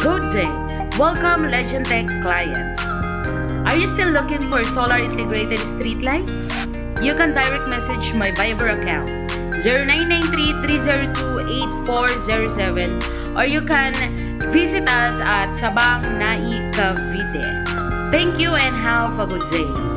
Good day! Welcome Legend Tech clients. Are you still looking for solar integrated street lights? You can direct message my Viber account 0993-302-8407 or you can visit us at Sabang Nai, Cavite. Thank you and have a good day.